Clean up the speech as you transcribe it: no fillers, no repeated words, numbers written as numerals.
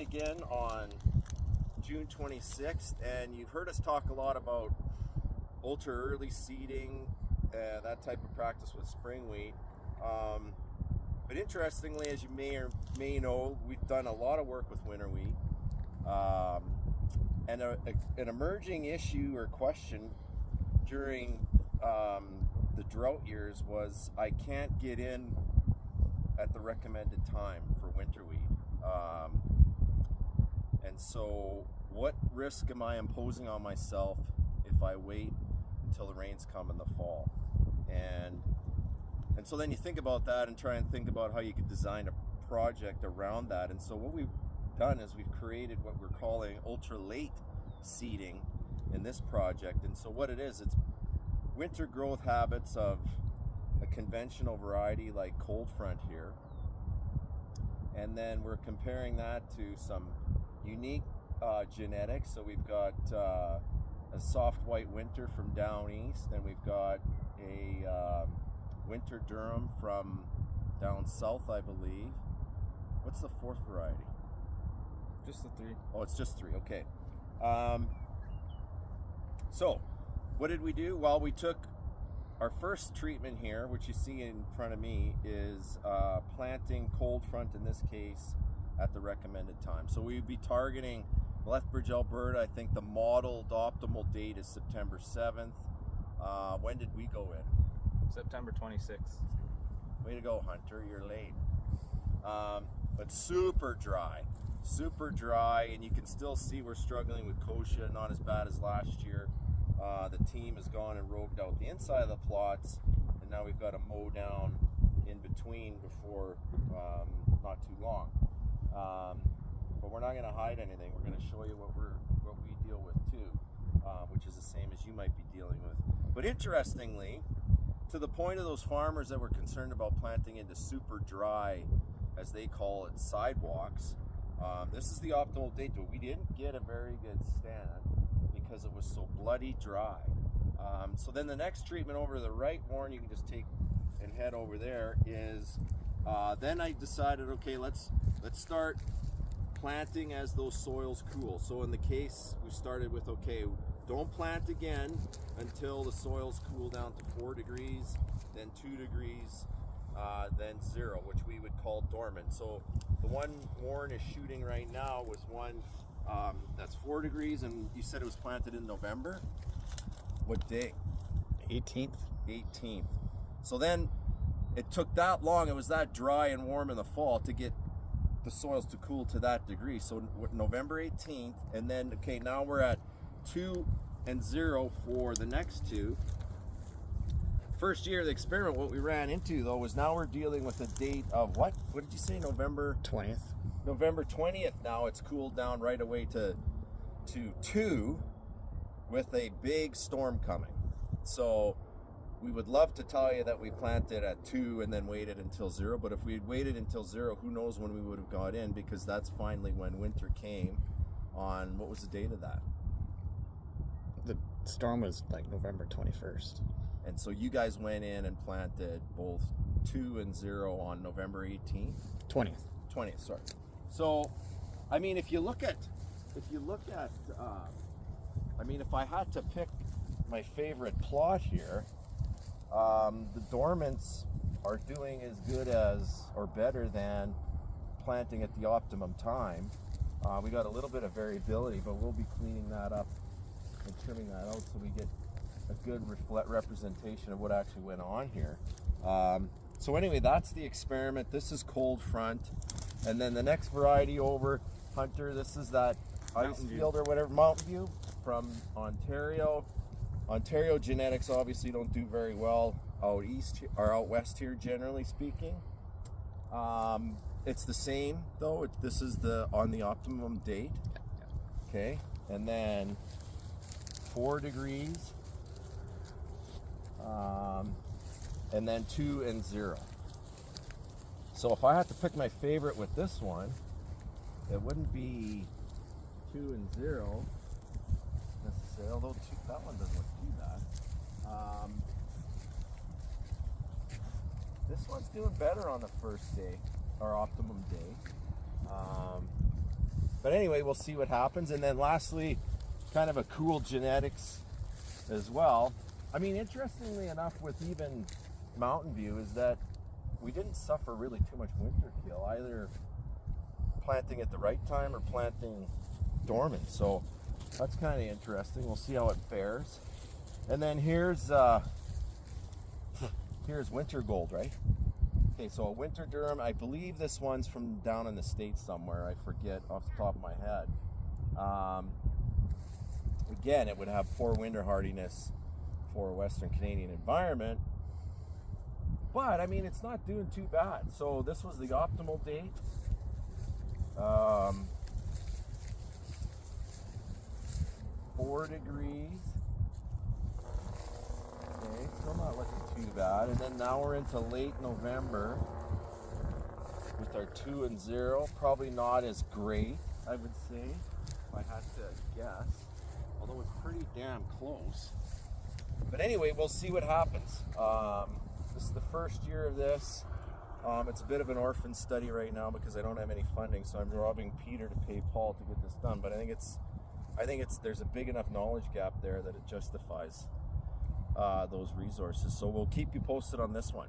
again on June 26th, and you've heard us talk a lot about ultra early seeding, that type of practice with spring wheat. But interestingly, as you may or may know, we've done a lot of work with winter wheat. And an emerging issue or question during the drought years was, I can't get in at the recommended time for winter wheat. And so what risk am I imposing on myself if I wait until the rains come in the fall? And so then you think about that and try and think about how you could design a project around that. And so what we've done is we've created what we're calling ultra late seeding in this project. And so what it is, it's winter growth habits of a conventional variety like cold front here. And then we're comparing that to some unique genetics. So we've got a soft white winter from down east, and we've got a winter Durham from down south, I believe. What's the fourth variety? Just the three. Oh, it's just three. Okay. So what did we do? Well, we took our first treatment here, which you see in front of me, is planting cold front, in this case, at the recommended time. So we'd be targeting Lethbridge, Alberta. I think the modeled optimal date is September 7th. When did we go in? September 26th. Way to go, Hunter. You're late. But super dry, and you can still see we're struggling with kochia, not as bad as last year. The team has gone and rogued out the inside of the plots, and now we've got to mow down in between before not too long. But we're not going to hide anything. We're going to show you what we deal with too, which is the same as you might be dealing with. But interestingly, to the point of those farmers that were concerned about planting into super dry, as they call it, sidewalks, this is the optimal date, but we didn't get a very good stand because it was so bloody dry. So then the next treatment over to the right, Warren, you can just take and head over there, is then I decided, okay, let's start planting as those soils cool. So in the case, we started with, okay, don't plant again until the soils cool down to 4 degrees, then 2 degrees, then 0, which we would call dormant. So the one Warren is shooting right now was one that's 4 degrees, and you said it was planted in November. What day? 18th. 18th. So then it took that long, it was that dry and warm in the fall to get the soils to cool to that degree. So November 18th, and then, okay, now we're at 2 and 0 for the next two. First year of the experiment, what we ran into though was now we're dealing with a date of what did you say, November 20th? November 20th. Now it's cooled down right away to 2 with a big storm coming. So we would love to tell you that we planted at 2 and then waited until 0, but if we had waited until 0, who knows when we would have got in, because that's finally when winter came on, what was the date of that? The storm was like November 21st. And so you guys went in and planted both 2 and 0 on November 18th? 20th, sorry. So, I mean, if I had to pick my favorite plot here, the dormants are doing as good as or better than planting at the optimum time. We got a little bit of variability, but we'll be cleaning that up and trimming that out so we get a good representation of what actually went on here. So anyway, that's the experiment. This is cold front, and then the next variety over, Hunter, this is that ice field or whatever, Mountain View from Ontario. Ontario genetics obviously don't do very well out east or out west here, generally speaking. It's the same though. This is on the optimum date. Okay, and then 4 degrees, and then 2 and 0. So if I had to pick my favorite with this one, it wouldn't be 2 and 0 necessarily, although that one doesn't look too bad. This one's doing better on the first day, our optimum day. But anyway, we'll see what happens. And then lastly, kind of a cool genetics as well. I mean, interestingly enough, with even Mountain View, is that we didn't suffer really too much winter kill, either planting at the right time or planting dormant. So that's kind of interesting. We'll see how it fares. And then here's winter gold, right? Okay, so a winter durum. I believe this one's from down in the States somewhere. I forget off the top of my head. Again, it would have poor winter hardiness for a Western Canadian environment. But, I mean, it's not doing too bad. So this was the optimal date. 4 degrees. Okay, still not looking too bad. And then now we're into late November with our 2 and 0. Probably not as great, I would say, if I had to guess. Although it's pretty damn close. But anyway, we'll see what happens. This is the first year of this. It's a bit of an orphan study right now because I don't have any funding, so I'm robbing Peter to pay Paul to get this done. But I think there's a big enough knowledge gap there that it justifies those resources. So we'll keep you posted on this one.